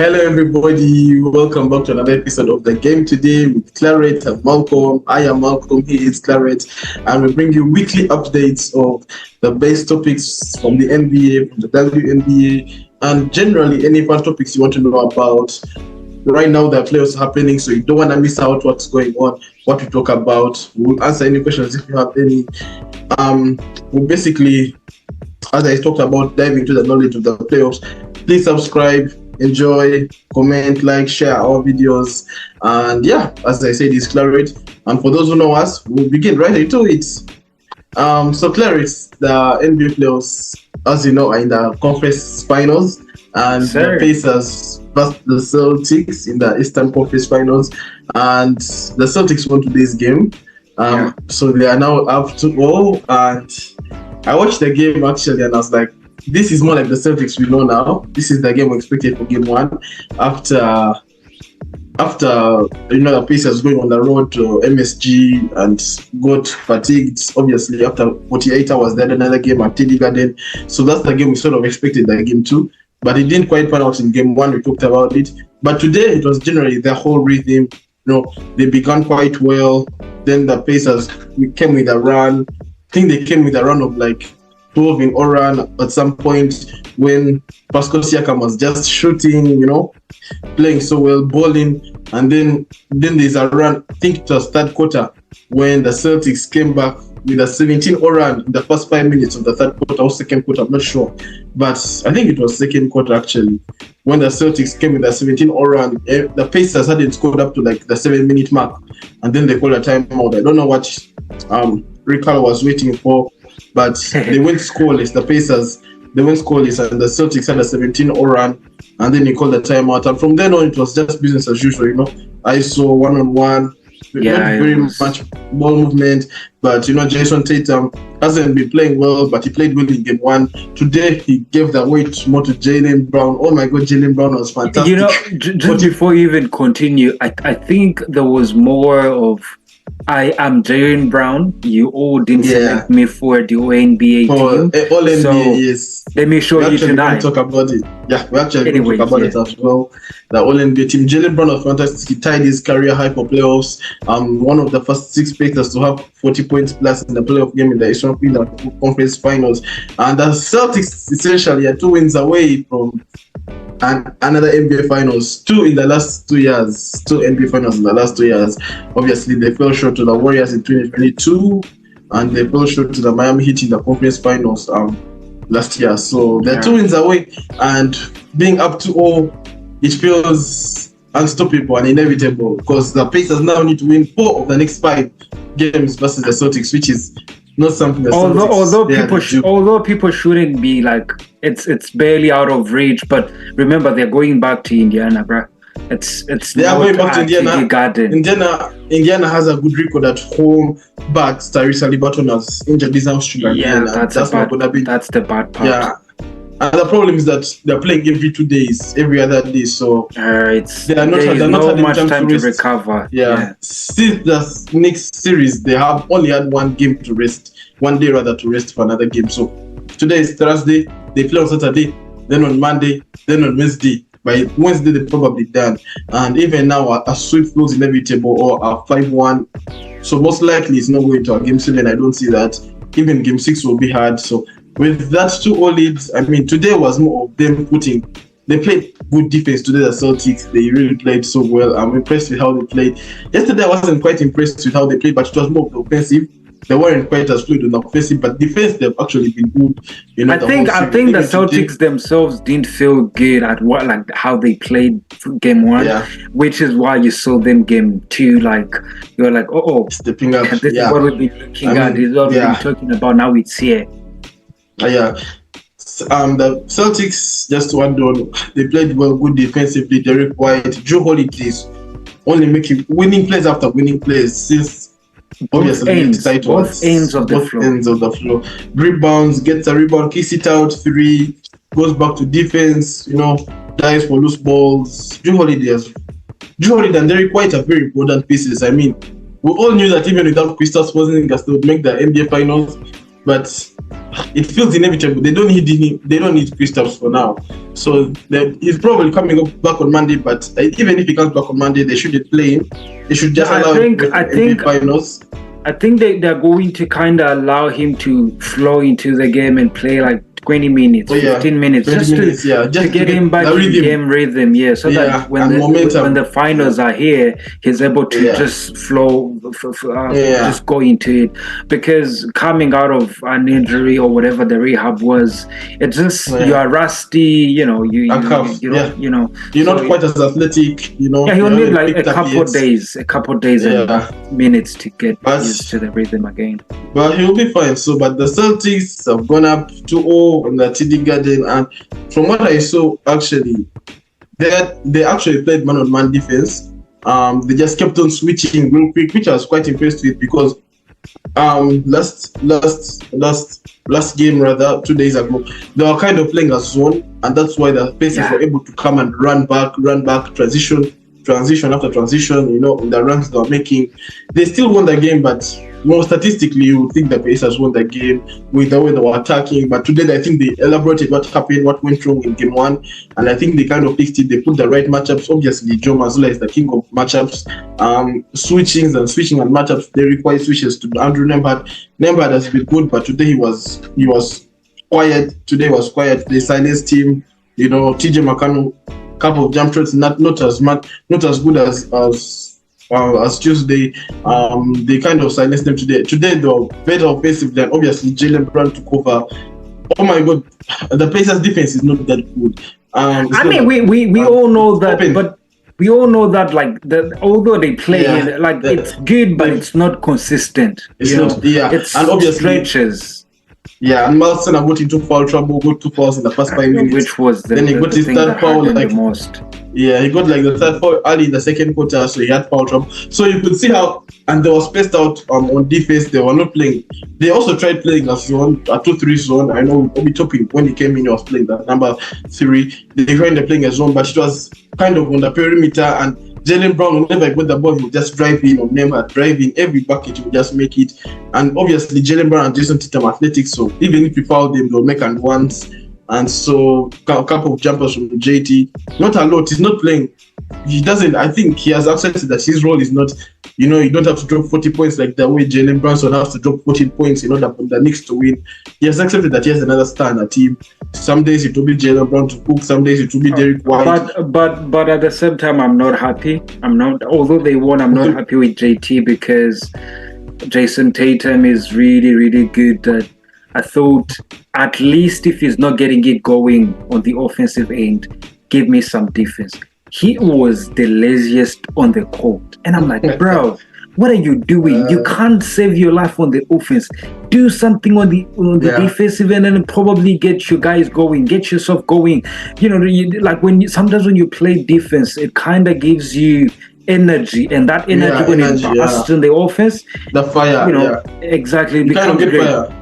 Hello, everybody. Welcome back to another episode of the game today with Claret and Malcolm. I am Malcolm. He is Claret, and we bring you weekly updates of the best topics from the NBA, from the WNBA, and generally any fun topics you want to know about. Right now, the playoffs are happening, so you don't want to miss out what's going on, what we talk about. We'll answer any questions if you have any. We'll basically, as I talked about, dive into the knowledge of the playoffs. Please subscribe. Enjoy, comment, like, share our videos, and yeah, as I said, it's Claret. And for those who know us, we'll begin right into it. So Claret, the NBA playoffs, as you know, are in the conference finals, and the Pacers versus the Celtics in the Eastern Conference Finals, and the Celtics won today's game. So they are now up 2-0, and I watched the game actually, and I was like, this is more like the Celtics we know now. This is the game we expected for game one. After the Pacers going on the road to MSG and got fatigued. Obviously, after 48 hours, they had another game at TD Garden. So that's the game we sort of expected that game two. But it didn't quite pan out in game one. We talked about it. But today it was generally the whole rhythm. They began quite well. Then the Pacers came with a run. I think they came with a run of like 12 in Oran at some point when Pascal Siakam was just shooting, playing so well, balling, and then there's a run, I think it was third quarter, when the Celtics came back with a 17 Oran in the first 5 minutes of the third quarter or second quarter, I'm not sure. But I think it was second quarter actually, when the Celtics came with a 17 Oran. The Pacers hadn't scored up to like the 7-minute mark, and then they called a timeout. I don't know what Rick Carlisle was waiting for, but they went scoreless. The Pacers, they went scoreless, and the Celtics had a 17-0 run, and then he called the timeout. And from then on, it was just business as usual. I saw one-on-one, not very much ball movement, but Jason Tatum hasn't been playing well, but he played well in game one. Today, he gave the weight more to Jaylen Brown. Oh my God, Jaylen Brown was fantastic. Just before you even continue, I think there was more of, I am Jaylen Brown. You all didn't select me for the NBA team. All NBA, yes. Let me show you tonight. Talk about it. Yeah, we actually talk about it as well. The All NBA team. Jaylen Brown was fantastic. He tied his career high for playoffs. One of the first 6 Pacers to have 40 points plus in the playoff game in the Eastern Conference Finals. And the Celtics essentially are 2 wins away from another NBA Finals. 2 in the last 2 years. 2 NBA Finals in the last 2 years. Obviously, they fell short to the Warriors in 2022, and they fell short to the Miami Heat in the Conference Finals last year. So they're 2 wins away, and being up 2-0, it feels unstoppable and inevitable because the Pacers now need to win 4 of the next 5 games versus the Celtics, which is not something that although people shouldn't be like, it's barely out of reach, but remember they're going back to Indiana, bro. They are going back to Indiana. Indiana has a good record at home, but Tyrese Haliburton has injured his hamstring. That's the bad part. Yeah, and the problem is that they're playing every 2 days, every other day, so they're not having much time to recover. Since the next series, they have only had 1 game to rest, 1 day rather to rest for another game. So today is Thursday, they play on Saturday, then on Monday, then on Wednesday. By Wednesday, they're probably done. And even now, a sweep feels inevitable, or a 5-1. So most likely, it's not going to a game 7. I don't see that. Even game 6 will be hard. So with that 2-0 leads, I mean, today was more of them they played good defense today, the Celtics. They really played so well. I'm impressed with how they played. Yesterday, I wasn't quite impressed with how they played, but it was more of the offensive. They weren't quite as fluid on the offensive, but defense, they've actually been good. I think the Celtics themselves didn't feel good at how they played game 1, which is why you saw them game 2. Like you were like, stepping up. This is what we've been looking at. This is what we've been talking about. Now it's here. The Celtics, just to add on, they played well, good defensively. Derek White, Drew Holiday's only making winning plays after winning plays since. Obviously, both ends of the floor. Rebounds, gets a rebound, kicks it out, 3, goes back to defense, dives for loose balls. Drew Holiday and Derek White are very important pieces. I mean, we all knew that even without Kristaps Porzingis, they would make the NBA Finals, but it feels inevitable. They don't need Kristaps for now. So he's probably coming up back on Monday. But even if he comes back on Monday, they shouldn't play him. They should just allow him to NBA finals. I think they're going to kind of allow him to flow into the game and play like 20 minutes, 15 minutes, just to get him back in game rhythm, so that when the finals are here, he's able to just flow, just go into it. Because coming out of an injury or whatever the rehab was, it's just you are rusty, you're not quite as athletic, Yeah, he will need like a couple of days and minutes to get used to the rhythm again. But he'll be fine. But the Celtics have gone up 2-0 in the TD Garden, and from what I saw, actually, they actually played man-on-man defense. They just kept on switching real quick, which I was quite impressed with, because last game, rather 2 days ago, they were kind of playing a zone, and that's why the Pacers were able to come and run back, transition after transition. The runs they were making, they still won the game, but more statistically, you would think the Pacers won the game with the way they were attacking. But today, I think they elaborated what happened, what went wrong in game one, and I think they kind of fixed it. They put the right matchups. Obviously, Joe Mazzulla is the king of matchups. Switching and matchups, they require switches to Andrew Nembhard. Nembhard has been good, but today he was quiet. They silenced him. TJ McConnell, couple of jump shots, not as good as Tuesday. They kind of silenced them today. Today they were better offensively, and obviously Jaylen Brown took over. Oh my God, the Pacers defense is not that good. We all know that, but we all know that although they play it's good, but it's not consistent. It's not, it's and obviously stretches. Yeah, and Malson got into foul trouble, got 2 fouls in the first 5 minutes. Which was then he got his third foul the most. Yeah, he got the third foul early in the second quarter, so he had foul trouble. So you could see how, and they were spaced out on defense. They were not playing. They also tried playing a zone, a 2-3 zone. I know Obi Toppin, when he came in, he was playing the number 3. They tried playing a zone, but it was kind of on the perimeter, and Jaylen Brown, whenever he got the ball, he would just drive in, or drive in every bucket, he would just make it. And obviously, Jaylen Brown and Jason Tatum are athletic, so even if you foul them, they'll make and ones. And so, a couple of jumpers from JT. Not a lot. He's not playing. He doesn't. I think he has accepted that his role is not. You don't have to drop 40 points like the way Jalen Brunson has to drop 14 points in order for the Knicks to win. He has accepted that he has another star in the team. Some days it will be Jalen Brown to cook. Some days it will be Derek White. But at the same time, I'm not happy. Although they won, I'm not happy with JT, because Jason Tatum is really, really good. I thought at least if he's not getting it going on the offensive end, give me some defense. He was the laziest on the court. And I'm like, bro, what are you doing? You can't save your life on the offense. Do something on the defensive end, and probably get your guys going, get yourself going. Sometimes when you play defense, it kind of gives you energy, and that energy when it bursts in the offense, the fire, exactly. You kind of get fire.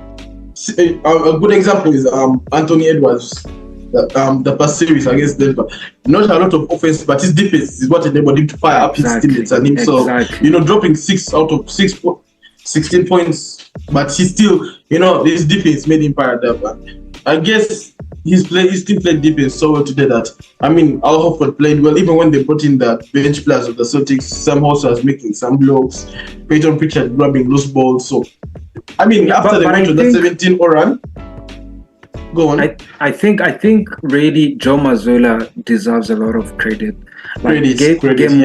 A good example is Anthony Edwards, the past series against Denver. Not a lot of offense, but his defense is what enabled him to fire up his teammates and himself. Dropping 6 out of 16 points, but he still, his defense made him fire up. I guess his team played defense so well today that, Al Horford played well, even when they brought in the bench players of the Celtics. Sam House was making some blocks, Peyton Pritchard grabbing loose balls. So, after they went to the 17-0 run, go on. I think really Joe Mazzulla deserves a lot of credit. Game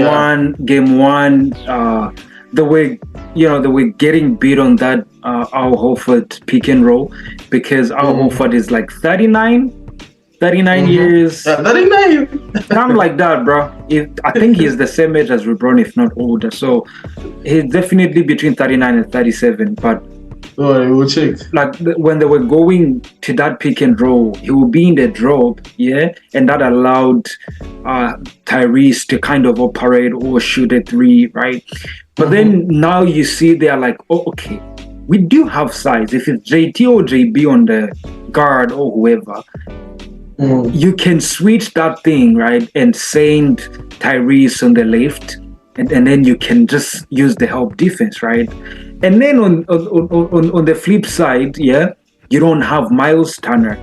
one, the way getting beat on that Al Horford pick and roll, because Al Horford is like 39 years. 39. Something like that, bro. I think he's the same age as LeBron, if not older. So he's definitely between 39 and 37. But we'll check. When they were going to that pick and roll, he would be in the drop, and that allowed Tyrese to kind of operate or shoot a 3, right? But then now you see they're like, oh, okay, we do have size. If it's JT or JB on the guard or whoever, you can switch that thing, right, and send Tyrese on the left, and then you can just use the help defense, right? And then on the flip side, you you don't have Miles Turner,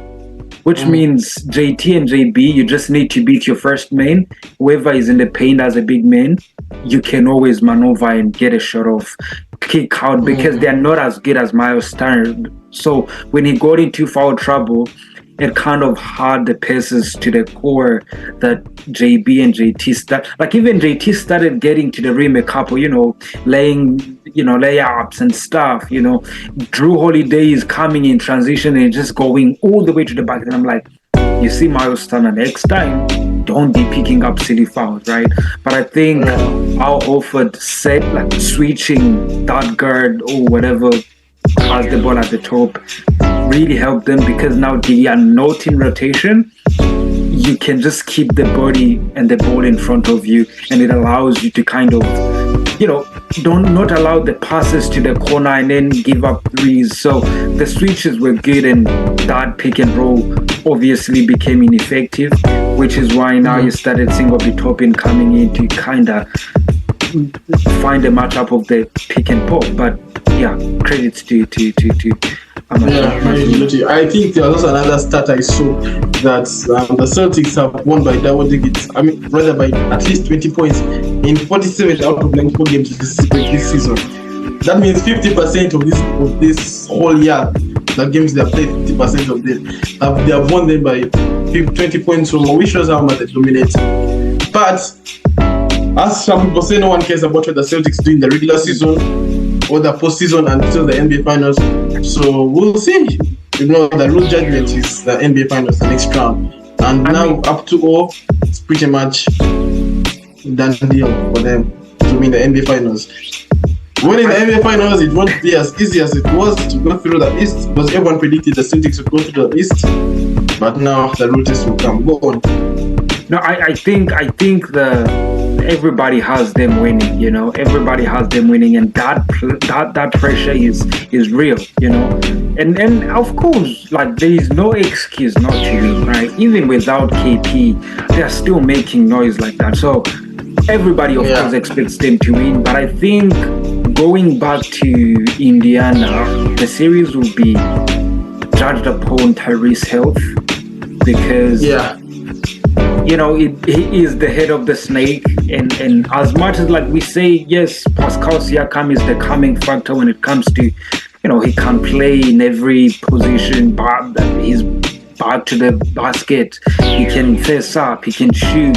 which means JT and JB, you just need to beat your first man. Whoever is in the paint as a big man, you can always maneuver and get a shot off, kick out, because they're not as good as Miles Turner. So when he got into foul trouble, it kind of had the pieces to the core that JB and JT start. Like even JT started getting to the rim a couple, layups and stuff. Drew Holiday is coming in transition and just going all the way to the back. And I'm like, you see Miles Turner next time, don't be picking up silly fouls, right? But I think Al Horford said like switching that guard or whatever has the ball at the top really helped them, because now they are not in rotation. You can just keep the body and the ball in front of you, and it allows you to kind of, not allow the passes to the corner and then give up threes. So the switches were good, and that pick and roll obviously became ineffective, which is why now you started seeing Obi Toppin coming in to kind of find a matchup of the pick and pop. But yeah, credits to I think there was also another stat I saw that the Celtics have won by double digits. I mean, rather by at least 20 points in 47 out of 94 games this season. That means 50% of this whole year, the games they have played, 50% of them they have won them by 20 points or more, which shows how much they dominate. But as some people say, no one cares about what the Celtics do in the regular season or the postseason until the NBA Finals. So we'll see. The real judgment is the NBA Finals, the next round. And now up to 0, it's pretty much done deal for them to win the NBA Finals. Winning the NBA Finals, it won't be as easy as it was to go through the East, because everyone predicted the Celtics would go through the East. But now the road test will come. Go on. No, I think everybody has them winning. Everybody has them winning, and that pressure is real. And of course, like, there is no excuse not to win, right? Even without KP, they are still making noise like that. So everybody, of course, expects them to win. But I think going back to Indiana, the series will be judged upon Tyrese' health, because he is the head of the snake, and as much as like we say, yes, Pascal Siakam is the calming factor when it comes to, he can play in every position, but he's back to the basket, he can face up, he can shoot,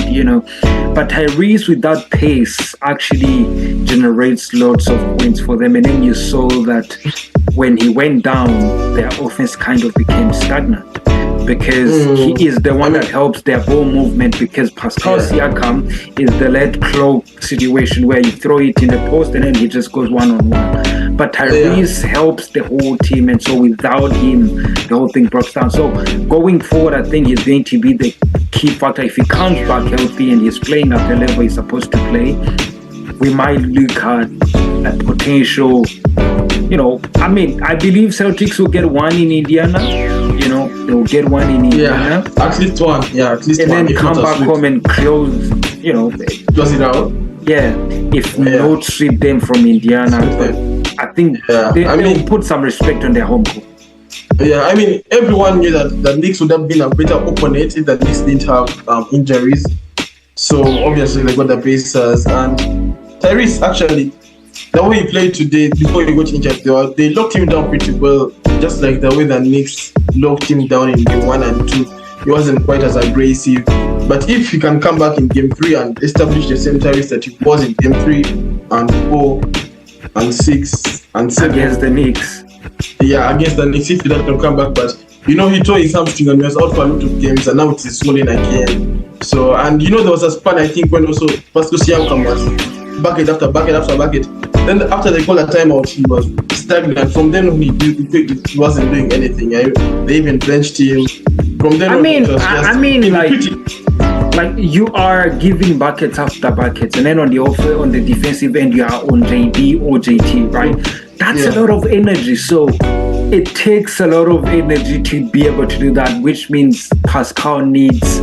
but Tyrese with that pace actually generates lots of points for them. And then you saw that when he went down, their offense kind of became stagnant, because he is the one that helps their ball movement, because Pascal Siakam is the lead cloak situation where you throw it in the post and then he just goes one-on-one. But Tyrese helps the whole team, and so without him, the whole thing breaks down. So going forward, I think he's going to be the key factor. If he comes back healthy and he's playing at the level he's supposed to play, we might look at a potential, I believe Celtics will get one in Indiana. They will get one in Indiana. At least one. At least and one. And then come back home and close, close it out. If not sweep them from Indiana. But I think they will put some respect on their home court. Everyone knew that the Knicks would have been a better opponent if the Knicks didn't have injuries. So obviously they got the Pacers, and Tyrese, actually, the way he played today before he got injured, they locked him down pretty well, just like the way the Knicks locked him down in game 1 and 2. He wasn't quite as aggressive. But if he can come back in game 3 and establish the same Tyrese that he was in game 3 and 4 and 6 and 7 against the Knicks. Against the Knicks, if he can come back, but he tore his hamstring and he was out for a lot of games, and now it's swollen again. So, and there was a span, I think, when also Pascal Siakam was bucket after bucket after bucket. Then after they called a timeout, he was stagnant. From then on, he wasn't doing anything. They even benched him. From then like you are giving buckets after buckets, and then on the defensive end, you are on JB or JT, right? That's a lot of energy. So it takes a lot of energy to be able to do that, which means Pascal needs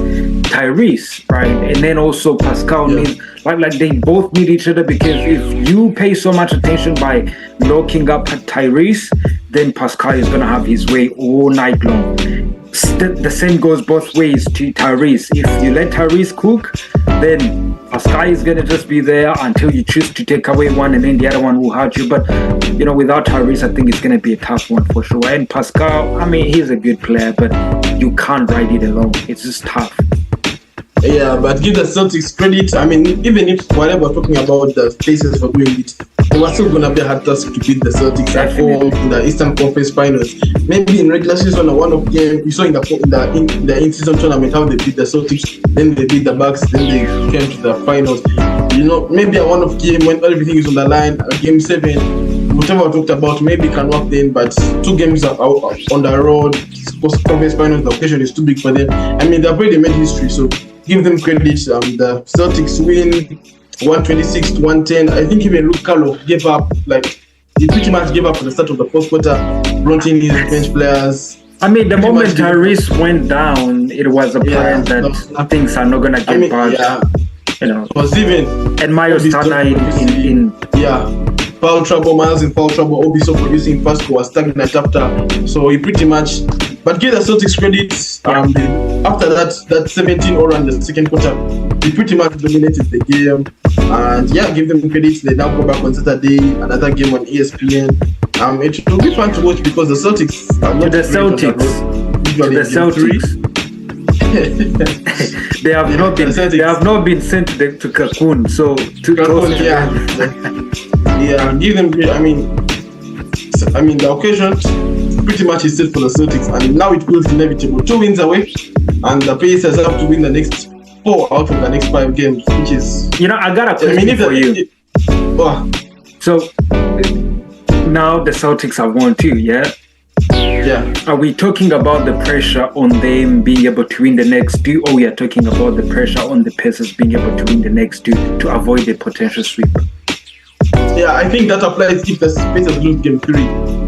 Tyrese, right? And then also Pascal needs, like they both need each other, because if you pay so much attention by locking up Tyrese, then Pascal is going to have his way all night long. The same goes both ways to Tyrese. If you let Tyrese cook, then Pascal is going to just be there until you choose to take away one, and then the other one will hurt you. But, without Tyrese, I think it's going to be a tough one for sure. And Pascal, he's a good player, but you can't ride it alone. It's just tough. Yeah, but give the Celtics credit. Even if whatever we're talking about the Pacers for doing it, it was still going to be a hard task to beat the Celtics at home in the Eastern Conference Finals. Maybe in regular season, one of game we saw in the in-season tournament how they beat the Celtics, then they beat the Bucks, then they came to the finals. Maybe a one-off game when everything is on the line, game 7, whatever I talked about, maybe can work then. But 2 games are on the road, conference finals, the occasion is too big for them. They've already made history, so give them credit. The Celtics win 126-110. I think even Luke Carlo gave up. He pretty much gave up at the start of the fourth quarter, brought in his bench players. The moment Tyrese went down, it was apparent that things are not going to get bad. Because even and Miles Turner in foul trouble, Miles in foul trouble, Obiso producing fast was stagnant after. So he pretty much, but give the Celtics credit. After that 17 run in the second quarter, they pretty much dominated the game. And give them credit. They now go back on Saturday, another game on ESPN. It will be fun to watch because the Celtics are not the Celtics. They have not been sent to Cancun, so to Cancun, give them credit. The occasion pretty much is set for the Celtics, and now it feels inevitable. 2 wins away, and the Pacers have to win the next 4 out of the next 5 games, which is. I got a question for you. So now the Celtics have won 2, yeah? Yeah. Are we talking about the pressure on them being able to win the next 2, or we are talking about the pressure on the Pacers being able to win the next 2 to avoid the potential sweep? Yeah, I think that applies if the Pacers lose game 3.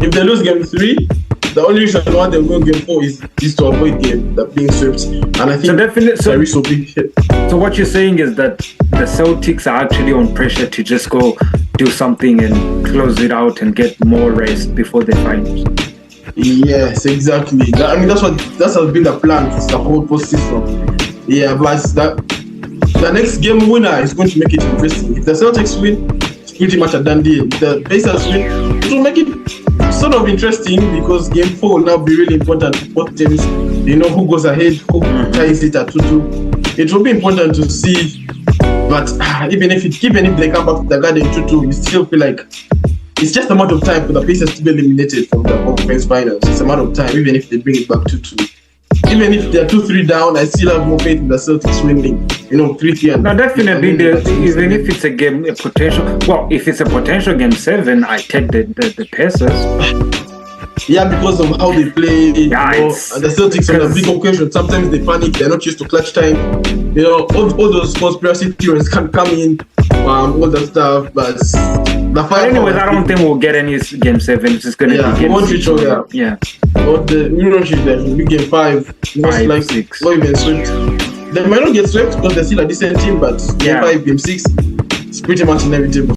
If they lose game 3, the only reason why they win game 4 is to avoid being swept. And I think Tyrese will be hit. So what you're saying is that the Celtics are actually on pressure to just go do something and close it out and get more rest before the finals. Yes, exactly. That has been the plan for the whole postseason. Yeah, but the next game winner is going to make it interesting. If the Celtics win, it's pretty much a done deal. If the Pacers win, it will make it sort of interesting because game 4 will now be really important for both teams. Who goes ahead, who ties it at 2-2. It will be important to see. But even if they come back to the Garden 2-2, you still feel like it's just a matter of time for the Pacers to be eliminated from the conference finals. It's a matter of time, even if they bring it back 2-2. Even if they're 2-3 down, I still have more faith in the Celtics winning. 3-3. No, definitely. Even if it's a potential. Well, if it's a potential game 7, I take the Pacers. Yeah, because of how they play. And the Celtics on a big occasion, sometimes they panic. They're not used to clutch time. All those conspiracy theories can come in, all that stuff. But anyways, I don't think we'll get any game 7. It's just gonna be game 6. Yeah. But we don't reach there. We'll be game 5. Most likely, 6. Not even swept. They might not get swept because they're still a decent team. But game 5, game 6, it's pretty much inevitable.